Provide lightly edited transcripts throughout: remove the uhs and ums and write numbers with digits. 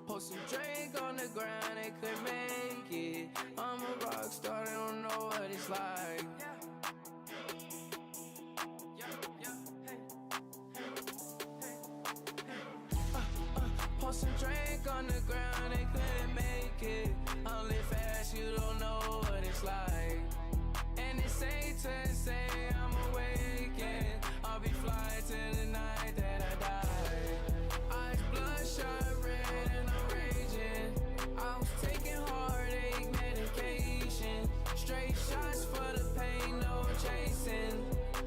Post some drink on the ground, they couldn't make it. I'm a rock star, they don't know what it's like. Post some drink on the ground, they couldn't make it. I live fast, you don't know what it's like. And it's safe to say I'm awakened. I'll be flying till the night that I die. Eyes bloodshot red and I'm raging. I was taking heartache medication. Straight shots for the pain, no chasing.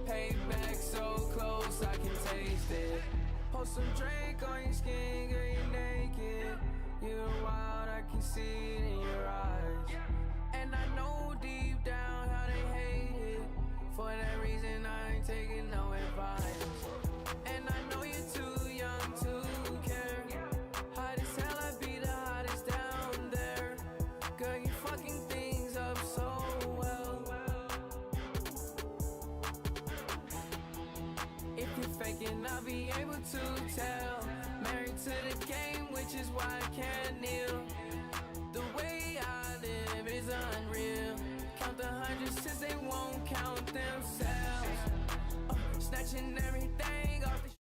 Payback so close I can taste it. Post some drink on your skin, girl, you're naked. You're wild, I can see it in your eyes. And I know deep down how they hate it. For that reason I ain't taking no advice. And I know you're too young to care. Hot as hell, I be the hottest down there. Girl, you fucking things up so well. If you're faking, I'll be able to tell. Married to the game, which is why I can't kneel. The way I live is unreal. Count the hundreds since they won't count themselves. Snatching everything off the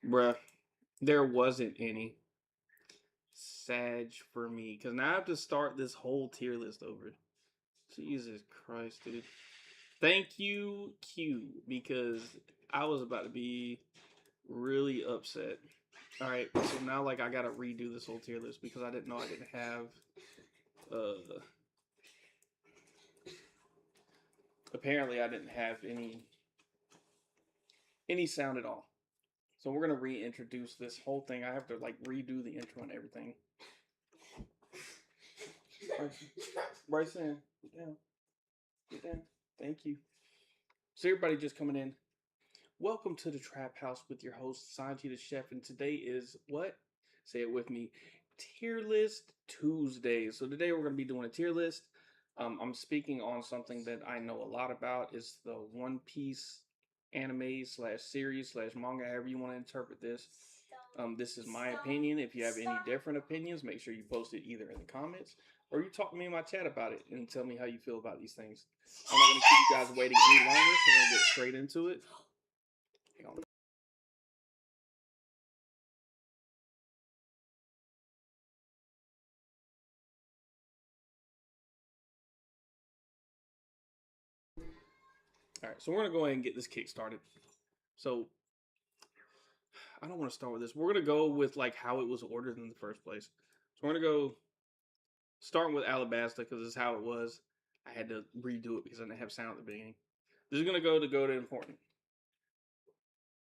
Bruh, there wasn't any. Sag for me. Because now I have to start this whole tier list over. Jesus Christ, dude. Thank you, Q, because I was about to be really upset. Alright, so now like I gotta redo this whole tier list because I didn't know I didn't have uh apparently I didn't have any sound at all. So we're gonna reintroduce this whole thing. I have to like redo the intro and everything. Bryson, get down. Get down. Thank you. So everybody just coming in. Welcome to the Trap House with your host, Sanji the Chef, and today is what? Say it with me. Tier List Tuesday. So today we're going to be doing a tier list. I'm speaking on something that I know a lot about. It's the One Piece anime slash series slash manga, however you want to interpret this. This is my opinion. If you have any different opinions, make sure you post it either in the comments or you talk to me in my chat about it and tell me how you feel about these things. I'm not going to keep you guys waiting any longer, so we're going to get straight into it. Hang on. All right, so we're gonna go ahead and get this kick started. So I don't want to start with this. We're gonna go with like how it was ordered in the first place. So we're gonna go starting with Alabasta because this is how it was. I had to redo it because I didn't have sound at the beginning. This is gonna go to important.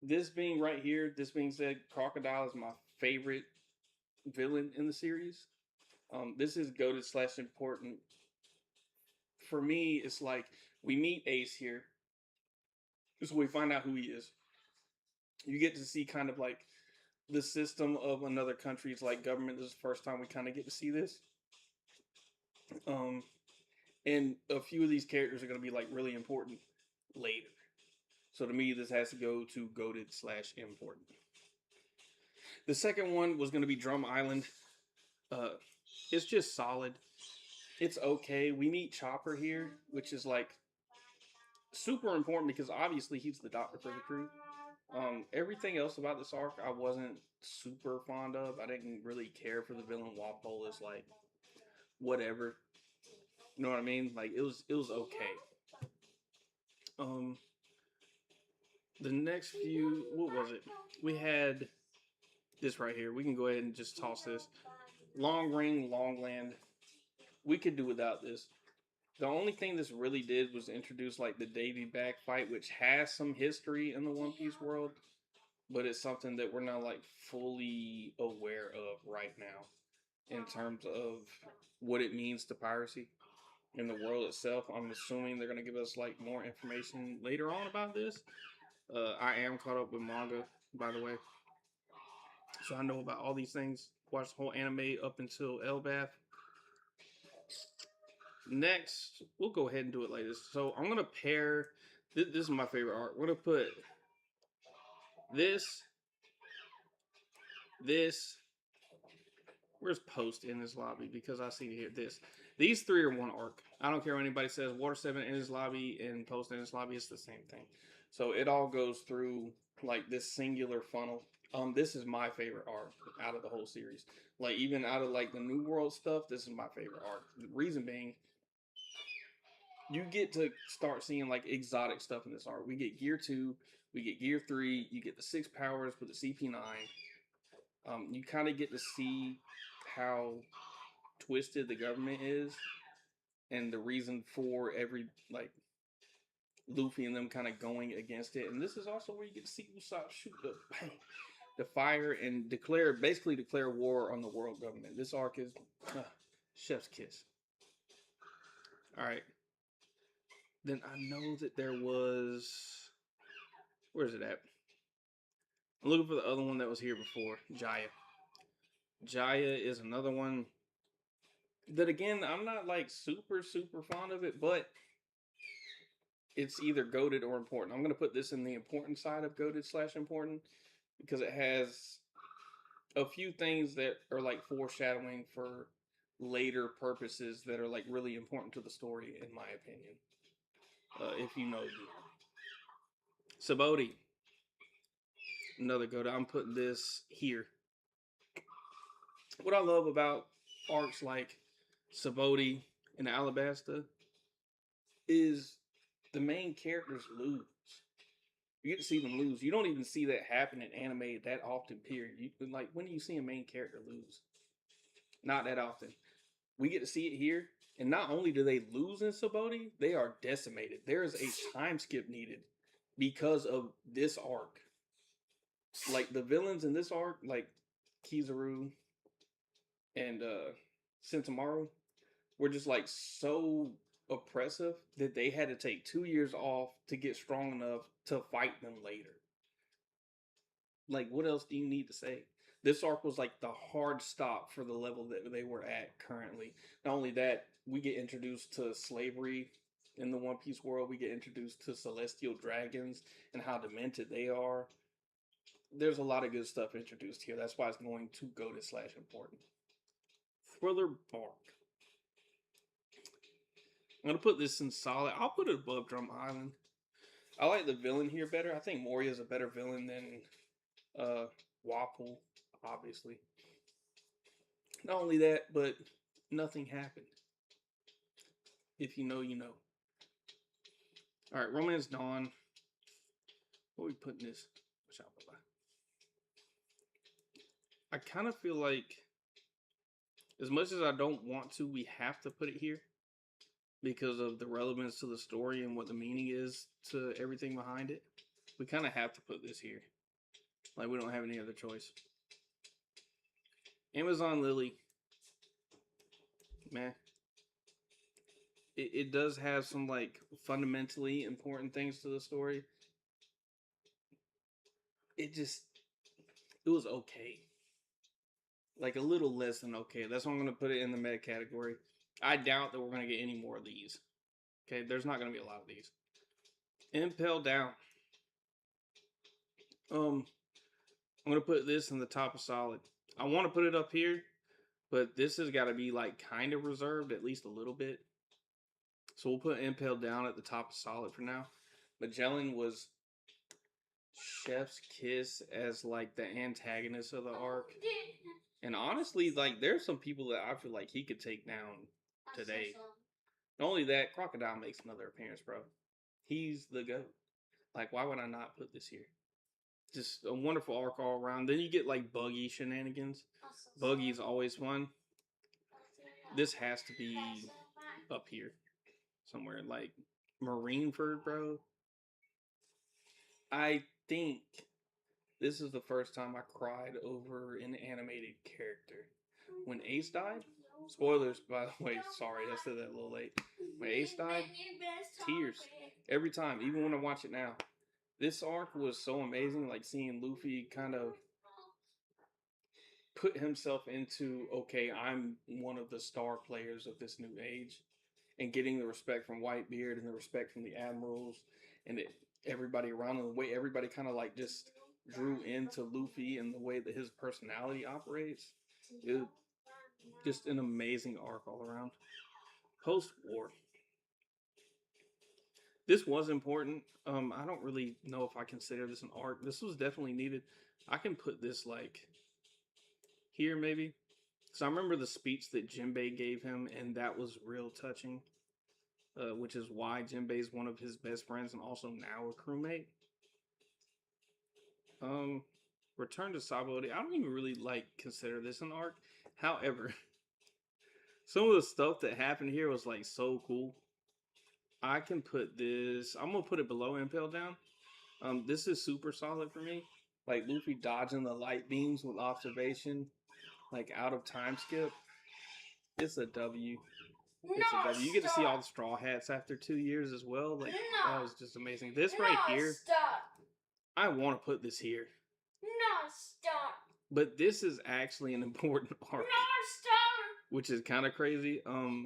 This being right here, this being said, Crocodile is my favorite villain in the series. This is goaded slash important. For me, it's like we meet Ace here. So we find out who he is. You get to see kind of like the system of another country's like government. This is the first time we kind of get to see this. Um, and a few of these characters are going to be like really important later. So to me, this has to go to goated slash important. The second one was going to be Drum Island. Uh, it's just solid. It's okay. We meet Chopper here, which is like super important because obviously he's the doctor for the crew. Everything else about this arc I wasn't super fond of. I didn't really care for the villain Walpole as like whatever. You know what I mean? Like it was okay. Um the next few, what was it? We had this right here. We can go ahead and just toss this. Long Ring, Long Land. We could do without this. The only thing this really did was introduce like the Davy back fight, which has some history in the One Piece world, but it's something that we're not like fully aware of right now in terms of what it means to piracy in the world itself. I'm assuming they're going to give us like more information later on about this. I am caught up with manga, by the way, so I know about all these things. Watched the whole anime up until Elbath. Next, we'll go ahead and do it like this. So I'm gonna pair. This is my favorite art. We're gonna put this, this. Where's Post in this lobby? Because I see here this. These three are one arc. I don't care what anybody says. Water 7 in his lobby and Post in his lobby. It's the same thing. So it all goes through like this singular funnel. This is my favorite arc out of the whole series. Like even out of like the New World stuff, this is my favorite arc. The reason being, you get to start seeing like exotic stuff in this arc. We get Gear 2, we get Gear 3, you get the 6 powers with the CP9. You kind of get to see how twisted the government is and the reason for every like Luffy and them kind of going against it. And this is also where you get to see Usopp shoot the fire and basically declare war on the world government. This arc is chef's kiss. All right. Then I know that there was, where's it at? I'm looking for the other one that was here before, Jaya. Jaya is another one that again I'm not like super fond of it, but it's either goaded or important. I'm gonna put this in the important side of goaded slash important because it has a few things that are like foreshadowing for later purposes that are like really important to the story, in my opinion. If you know you. Saboti. another go down. I'm putting this here. What I love about arcs like Saboti and Alabasta is the main characters lose. You get to see them lose. You don't even see that happen in anime that often. Period. Like, when do you see a main character lose? Not that often. We get to see it here, and not only do they lose in Saboti, they are decimated. There is a time skip needed because of this arc. Like, the villains in this arc, like Kizaru and Sentomaru, were just like so oppressive that they had to take 2 years off to get strong enough to fight them later. Like, what else do you need to say? This arc was like the hard stop for the level that they were at currently. Not only that, we get introduced to slavery in the One Piece world. We get introduced to celestial dragons and how demented they are. There's a lot of good stuff introduced here. That's why it's going to go to / important. Thriller Bark. I'm gonna put this in solid. I'll put it above Drum Island. I like the villain here better. I think Moria is a better villain than Wapol, obviously. Not only that, but nothing happened. If you know, you know. All right, Romance Dawn. What are we putting this? I kind of feel like, as much as I don't want to, we have to put it here because of the relevance to the story and what the meaning is to everything behind it. We kind of have to put this here. Like, we don't have any other choice. Amazon Lily. Man. It does have some, like, fundamentally important things to the story. It was okay. Like, a little less than okay. That's why I'm going to put it in the meta category. I doubt that we're going to get any more of these. Okay, there's not going to be a lot of these. Impel Down. I'm going to put this in the top of solid. I want to put it up here, but this has got to be, like, kind of reserved at least a little bit. So we'll put Impel Down at the top of solid for now. Magellan was Chef's Kiss as, like, the antagonist of the arc. And honestly, like, there's some people that I feel like he could take down today. Not only that, Crocodile makes another appearance, bro. He's the GOAT. Like, why would I not put this here? Just a wonderful arc all around. Then you get, like, Buggy shenanigans. Buggy's always fun. This has to be up here somewhere. Like, Marineford, bro. I think this is the first time I cried over an animated character. When Ace died, spoilers, by the way, sorry, I said that a little late. When Ace died, tears. Every time, even when I watch it now. This arc was so amazing, like seeing Luffy kind of put himself into, okay, I'm one of the star players of this new age. And getting the respect from Whitebeard and the respect from the admirals and everybody around him, the way everybody kind of like just drew into Luffy and the way that his personality operates. It, just an amazing arc all around. Post-war. This was important. I don't really know if I consider this an arc. This was definitely needed. I can put this like here maybe. So I remember the speech that Jinbei gave him, and that was real touching. Which is why Jinbei is one of his best friends and also now a crewmate. Return to Saboti. I don't even really like consider this an arc. However, some of the stuff that happened here was like so cool. I can put this. I'm gonna put it below Impel Down. This is super solid for me. Like Luffy dodging the light beams with observation, like out of time skip. It's a W. It's a W. You get to see all the Straw Hats after 2 years as well. Like, that was just amazing. This right here, I want to put this here. No, stop. But this is actually an important arc. No, stop. Which is kind of crazy. No, stop.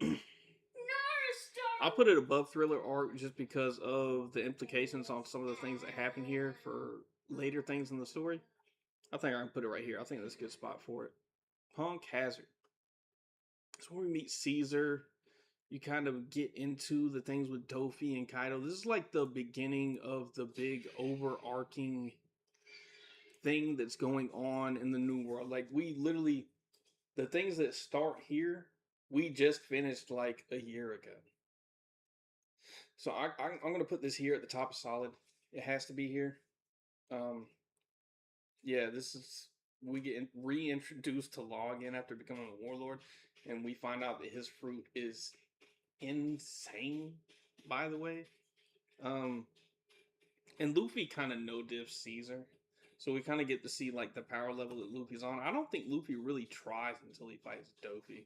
No, stop. I'll put it above Thriller arc just because of the implications on some of the things that happen here for later things in the story. I think I can put it right here. I think that's a good spot for it. Punk Hazard. It's where we meet Caesar. you kind of get into the things with Dofi and Kaido. This is like the beginning of the big overarching thing that's going on in the new world. Like we literally, the things that start here, we just finished like a year ago. So I'm gonna put this here at the top of solid. It has to be here. Um, yeah, this is we get reintroduced to Law again after becoming a warlord, and we find out that his fruit is insane. By the way, um, and Luffy kind of no diff Caesar, so we kind of get to see like the power level that Luffy's on. I don't think Luffy really tries until he fights Dofi.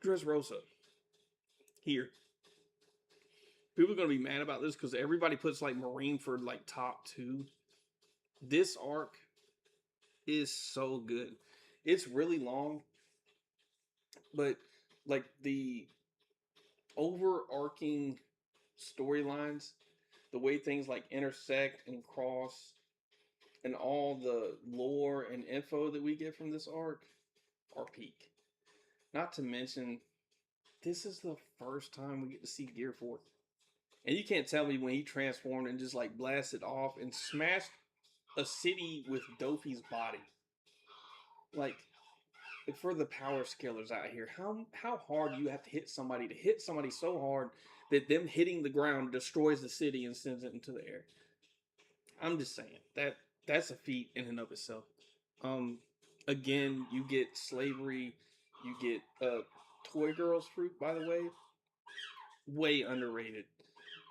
Dressrosa here. People are gonna be mad about this because everybody puts like Marineford like top 2. This arc is so good. It's really long, but like the overarching storylines, the way things like intersect and cross, and all the lore and info that we get from this arc are peak. Not to mention, this is the first time we get to see Gearforth. And you can't tell me when he transformed and just like blasted off and smashed a city with Dofi's body. Like, for the power scalers out here, how hard you have to hit somebody so hard that them hitting the ground destroys the city and sends it into the air. I'm just saying that's a feat in and of itself. Again, you get slavery, you get toy girls fruit. By the way underrated.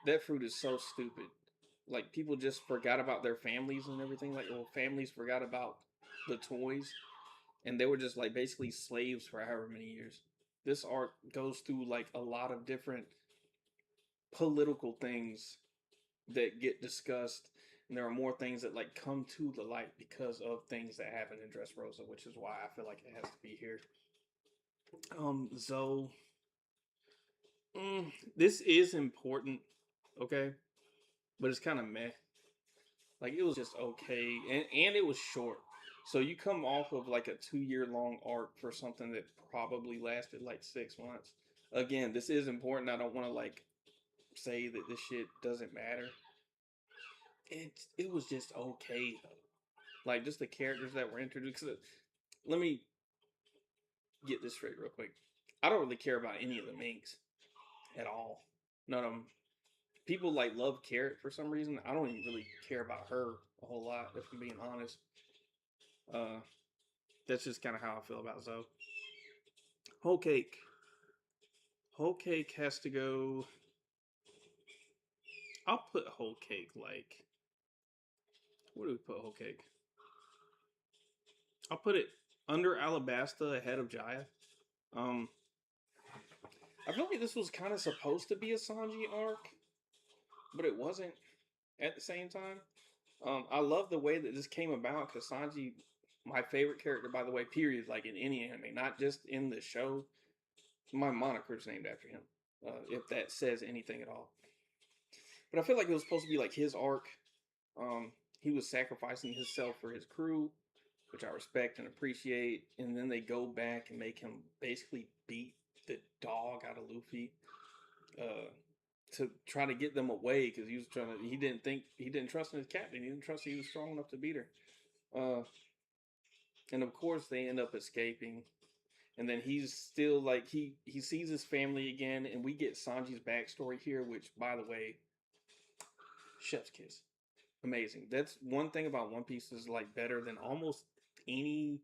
That fruit is so stupid. Like people just forgot about their families and everything. Like, well, families forgot about the toys, and they were just like basically slaves for however many years. This arc goes through like a lot of different political things that get discussed, and there are more things that like come to the light because of things that happen in Dressrosa, which is why I feel like it has to be here. Zoe, this is important, okay, but it's kind of meh. Like it was just okay, and it was short. So you come off of like a 2 year long arc for something that probably lasted like 6 months. Again, this is important. I don't want to like say that this shit doesn't matter. It was just okay though. Like just the characters that were introduced. Let me get this straight real quick. I don't really care about any of the minks at all. None of them. People like love Carrot for some reason. I don't even really care about her a whole lot, if I'm being honest. That's just kind of how I feel about Zoe. Whole cake. Whole cake has to go. I'll put whole cake like. Where do we put whole cake? I'll put it under Alabasta ahead of Jaya. I feel like this was kind of supposed to be a Sanji arc, but it wasn't at the same time. I love the way that this came about because Sanji, my favorite character, by the way, period, like in any anime, not just in the show. My moniker is named after him, if that says anything at all. But I feel like it was supposed to be like his arc. He was sacrificing himself for his crew, which I respect and appreciate. And then they go back and make him basically beat the dog out of Luffy to try to get them away because he was trying to. He didn't trust in his captain. He didn't trust he was strong enough to beat her. And of course they end up escaping. And then he's still like he sees his family again, and we get Sanji's backstory here, which by the way, chef's kiss. Amazing. That's one thing about One Piece is like better than almost any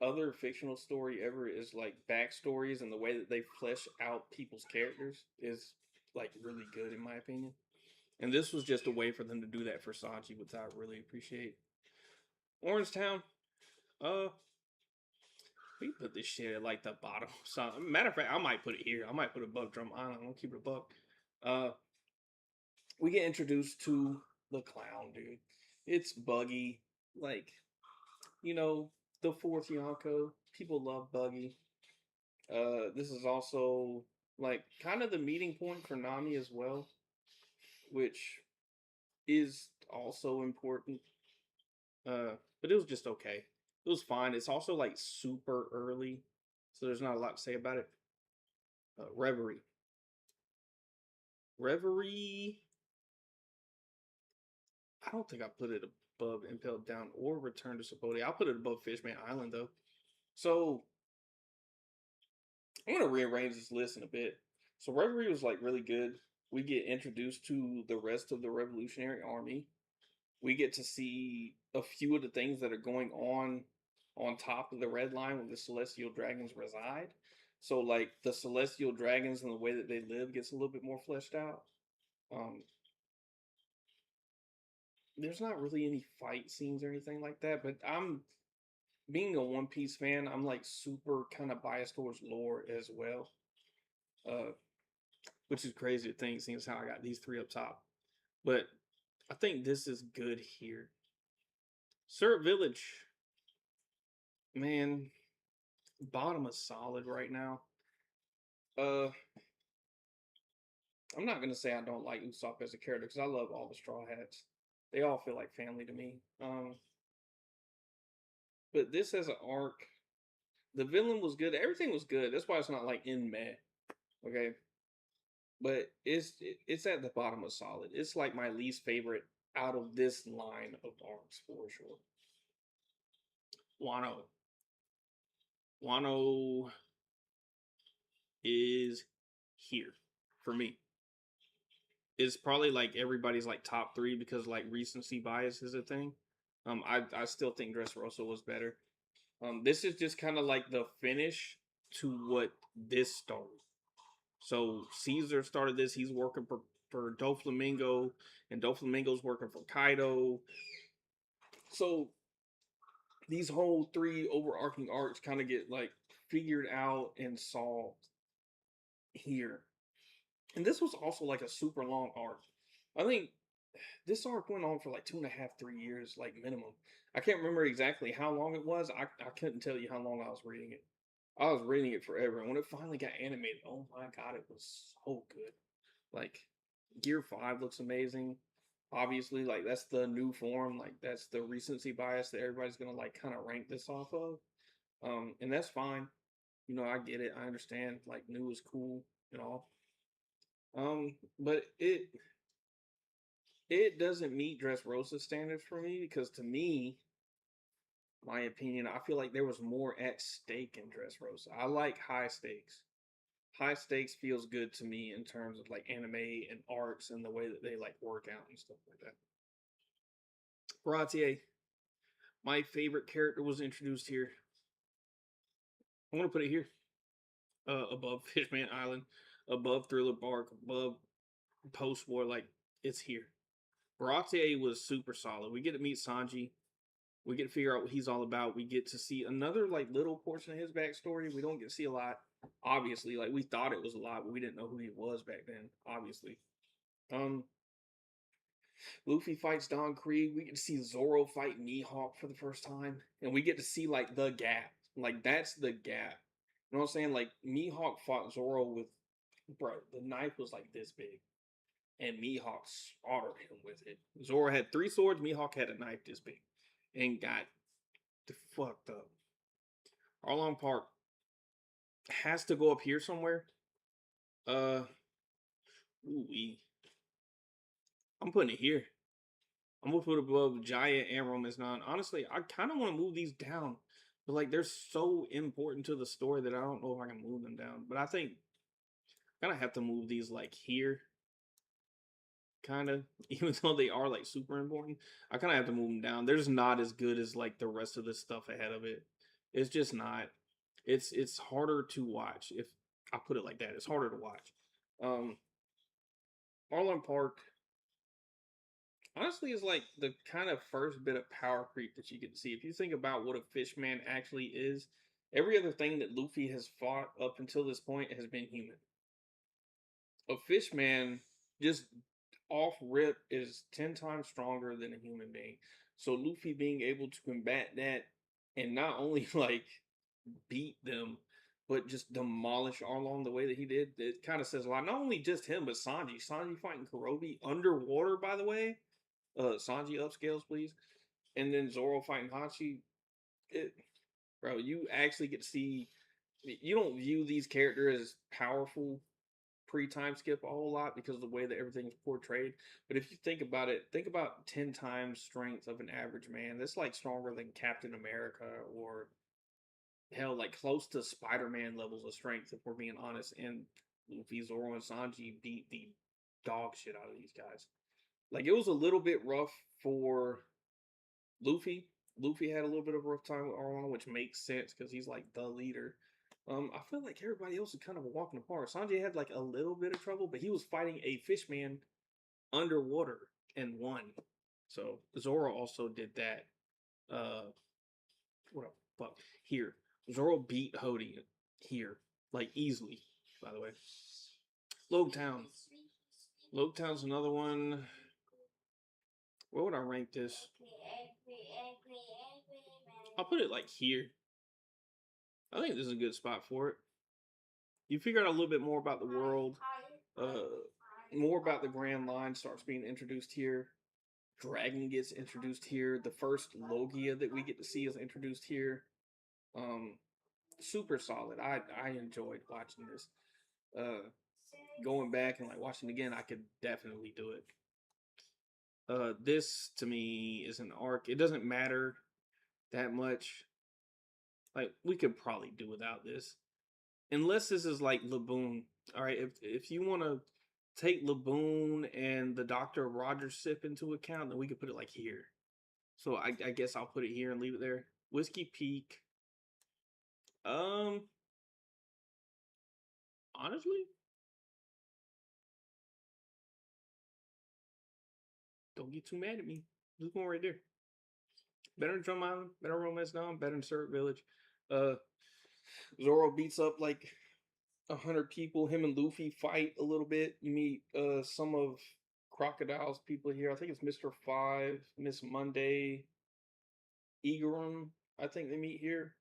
other fictional story ever is like backstories, and the way that they flesh out people's characters is like really good in my opinion. And this was just a way for them to do that for Sanji, which I really appreciate. Orange Town, we put this shit at like the bottom. So, matter of fact, I might put it here. I might put it above Drum Island. I'm gonna keep it a buck. We get introduced to the clown, dude. It's Buggy, like the fourth Yonko. People love Buggy. This is also like kind of the meeting point for Nami as well, which is also important. But it was just okay. It was fine. It's also like super early, so there's not a lot to say about it. Reverie. Reverie. I don't think I put it above Impelled Down or Return to Sapote. I'll put it above Fishman Island though. So I'm gonna rearrange this list in a bit. So Reverie was like really good. We get introduced to the rest of the Revolutionary Army. We get to see a few of the things that are going on top of the red line where the celestial dragons reside. So like the celestial dragons and the way that they live gets a little bit more fleshed out. Um, there's not really any fight scenes or anything like that, but I'm being a One Piece fan, I'm like super kind of biased towards lore as well. Uh, which is crazy to think, seeing as how I got these three up top. But I think this is good here. Syrup Village, man, bottom is solid right now. Uh, I'm not gonna say I don't like Usopp as a character because I love all the Straw Hats. They all feel like family to me. But this as an arc, the villain was good. Everything was good. That's why it's not like in meh. Okay, but it's at the bottom of solid. It's like my least favorite out of this line of arcs for sure. Wano. Wano is here for me. It's probably like everybody's like top three because like recency bias is a thing. I still think Dressrosa was better. This is just kind of like the finish to what this started. So Caesar started this. He's working for Doflamingo, and Doflamingo's working for Kaido. So these whole three overarching arcs kind of get like figured out and solved here. And this was also like a super long arc. I think this arc went on for like 2.5, 3 years, like minimum. I can't remember exactly how long it was. I couldn't tell you how long I was reading it. I was reading it forever. And when it finally got animated, oh my god, it was so good. Like Gear 5 looks amazing. Obviously, like that's the new form, like that's the recency bias that everybody's gonna like kind of rank this off of. And that's fine. You know, I get it. I understand. Like new is cool and all. But it doesn't meet Dressrosa standards for me because to me, my opinion, I feel like there was more at stake in Dressrosa. I like high stakes. High stakes feels good to me in terms of like anime and arcs and the way that they like work out and stuff like that. Baratier, my favorite character, was introduced here. I'm gonna put it here, above Fishman Island, above Thriller Bark, above Post War. Like it's here. Baratier was super solid. We get to meet Sanji. We get to figure out what he's all about. We get to see another like little portion of his backstory. We don't get to see a lot. Obviously, like we thought it was a lot, but we didn't know who he was back then. Obviously, Luffy fights Don Krieg. We get to see Zoro fight Mihawk for the first time, and we get to see like the gap. Like that's the gap. You know what I'm saying? Like Mihawk fought Zoro with, bro. The knife was like this big, and Mihawk slaughtered him with it. Zoro had 3 swords. Mihawk had a knife this big, and got fucked up. Arlong Park has to go up here somewhere. Ooh, I'm putting it here. I'm gonna put it above Jaya and Romance 9. Honestly, I kind of want to move these down, but like they're so important to the story that I don't know if I can move them down. But I think I kind of have to move these like here, kind of, even though they are like super important. I kind of have to move them down. They're just not as good as like the rest of the stuff ahead of it. It's just not. It's harder to watch if I put it like that. It's harder to watch. Arlong Park honestly is like the kind of first bit of power creep that you can see. If you think about what a fishman actually is, every other thing that Luffy has fought up until this point has been human. A fishman just off rip is 10 times stronger than a human being. So Luffy being able to combat that and not only like beat them, but just demolish Arlong the way that he did, it kind of says a lot. Not only just him, but Sanji. Sanji fighting Kurobi underwater, by the way. Sanji upscales, please. And then Zoro fighting Hachi. Bro, you actually get to see you don't view these characters as powerful pre-time skip a whole lot because of the way that everything's portrayed. But if you think about it, think about 10 times strength of an average man. That's like stronger than Captain America or hell, like close to Spider-Man levels of strength, if we're being honest. And Luffy, Zoro, and Sanji beat the dog shit out of these guys. Like it was a little bit rough for Luffy. Luffy had a little bit of a rough time with Arlong, which makes sense because he's like the leader. I feel like everybody else is kind of a walk in the park. Sanjay had like a little bit of trouble, but he was fighting a fish man underwater and won. So Zoro also did that. What the fuck? Here. Zoro beat Hody here. Like easily, by the way. Logtown. Logtown's another one. Where would I rank this? I'll put it like here. I think this is a good spot for it. You figure out a little bit more about the world. More about the Grand Line starts being introduced here. Dragon gets introduced here. The first Logia that we get to see is introduced here. Super solid. I enjoyed watching this. Going back and like watching it again, I could definitely do it. This to me is an arc. It doesn't matter that much. Like we could probably do without this, unless this is like Laboon. All right, if you want to take Laboon and the Dr. Roger sip into account, then we could put it like here. So I guess I'll put it here and leave it there. Whiskey Peak. Honestly, don't get too mad at me. This one right there. Better than Drum Island, better Romance Dawn, better than Syrup Village. Zoro beats up like 100 people. Him and Luffy fight a little bit. You meet some of Crocodile's people here. I think it's Mr. Five, Miss Monday, Igarum. I think they meet here.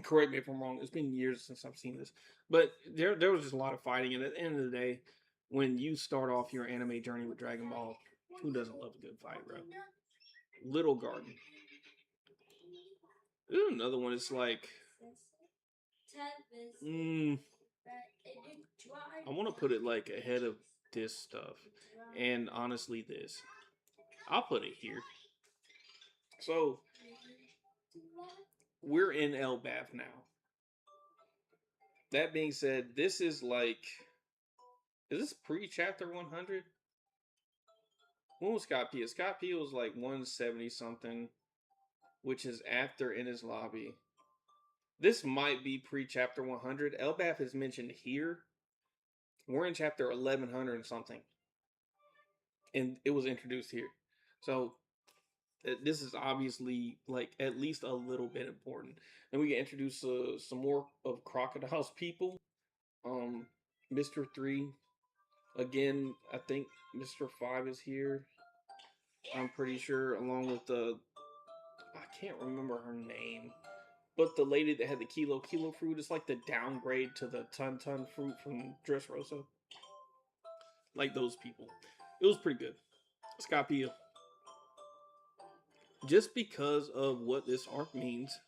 Correct me if I'm wrong. It's been years since I've seen this, but there was just a lot of fighting. And at the end of the day, when you start off your anime journey with Dragon Ball, who doesn't love a good fight, bro? Little Garden. There's another one. It's like, I want to put it like ahead of this stuff, and honestly, this. I'll put it here. So we're in Elbaf now. That being said, this is like, is this pre-chapter 100? When was Scott P? Scott P was like 170 something, which is after In His Lobby. This might be pre-chapter 100. Elbaf is mentioned here. We're in chapter 1100 and something. And it was introduced here. So this is obviously like at least a little bit important. And we get introduced some more of Crocodile's people. Mr. 3. Again, I think Mr. 5 is here. I'm pretty sure, along with I can't remember her name, but the lady that had the kilo fruit is like the downgrade to the ton fruit from Dressrosa. Like those people. It was pretty good. Scapia. Just because of what this arc means.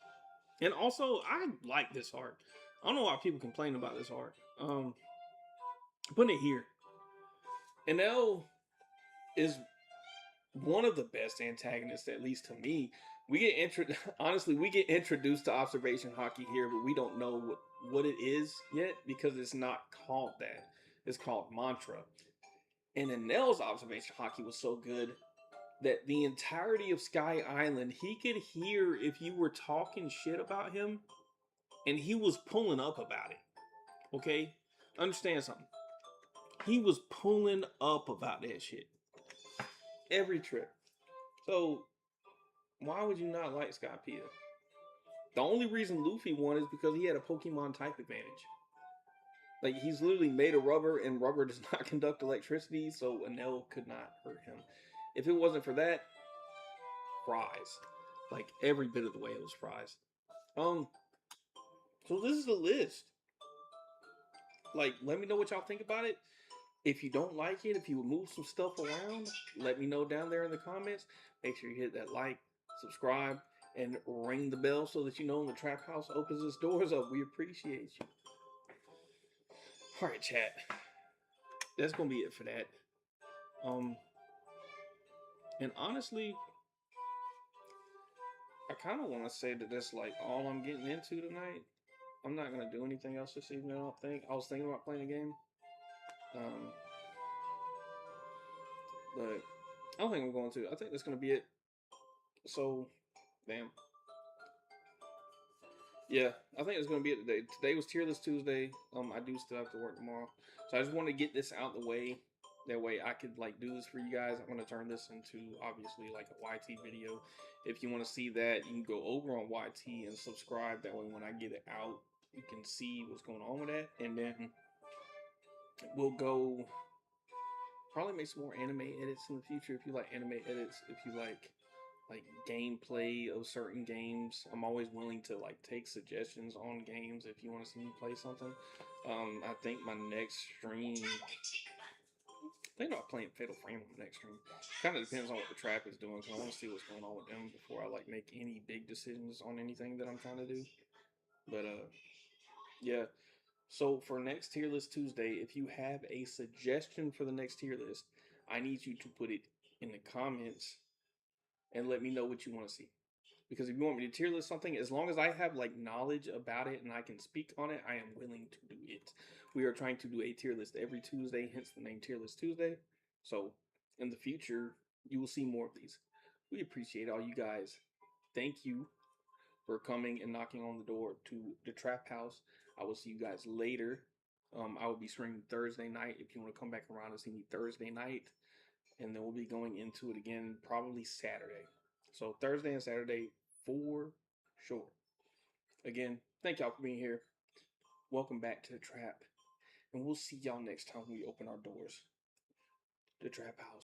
And also, I like this arc. I don't know why people complain about this arc. Putting it here. Enel is one of the best antagonists, at least to me. We get honestly, we get introduced to observation hockey here, but we don't know what it is yet because it's not called that. It's called mantra. And Enel's observation hockey was so good that the entirety of Sky Island, he could hear if you were talking shit about him, and he was pulling up about it. Okay? Understand something. He was pulling up about that shit. Every trip. So, why would you not like Skypea? The only reason Luffy won is because he had a Pokemon type advantage. Like, he's literally made of rubber, and rubber does not conduct electricity, so Enel could not hurt him. If it wasn't for that, fries. Like, every bit of the way it was fries. So this is the list. Like, let me know what y'all think about it. If you don't like it, if you would move some stuff around, let me know down there in the comments. Make sure you hit that like, subscribe, and ring the bell so that you know when the trap house opens its doors up. We appreciate you. All right, chat. That's gonna be it for that. And honestly, I kind of want to say that that's like all I'm getting into tonight. I'm not gonna do anything else this evening. I don't think. I was thinking about playing a game, but I don't think I'm going to. I think that's gonna be it. So, damn. Yeah, I think it's gonna be it today. Today was Tierlist Tuesday. I do still have to work tomorrow, so I just want to get this out the way. That way, I could like do this for you guys. I'm gonna turn this into obviously like a YT video. If you want to see that, you can go over on YT and subscribe. That way, when I get it out, you can see what's going on with that, and then we'll go probably make some more anime edits in the future. If you like anime edits, if you like gameplay of certain games, I'm always willing to like take suggestions on games if you want to see me play something. I think my next stream, I think about playing Fatal Frame on the next stream. Kind of depends on what the trap is doing, because I want to see what's going on with them before I like make any big decisions on anything that I'm trying to do. But yeah. So for next tier list Tuesday, if you have a suggestion for the next tier list, I need you to put it in the comments and let me know what you want to see. Because if you want me to tier list something, as long as I have like knowledge about it and I can speak on it, I am willing to do it. We are trying to do a tier list every Tuesday, hence the name Tier List Tuesday. So in the future, you will see more of these. We appreciate all you guys. Thank you for coming and knocking on the door to the Trap House. I will see you guys later. I will be streaming Thursday night. If you want to come back around and see me Thursday night, and then we'll be going into it again probably Saturday. So Thursday and Saturday for sure. Again, thank y'all for being here. Welcome back to the Trap, and we'll see y'all next time we open our doors. The Trap House.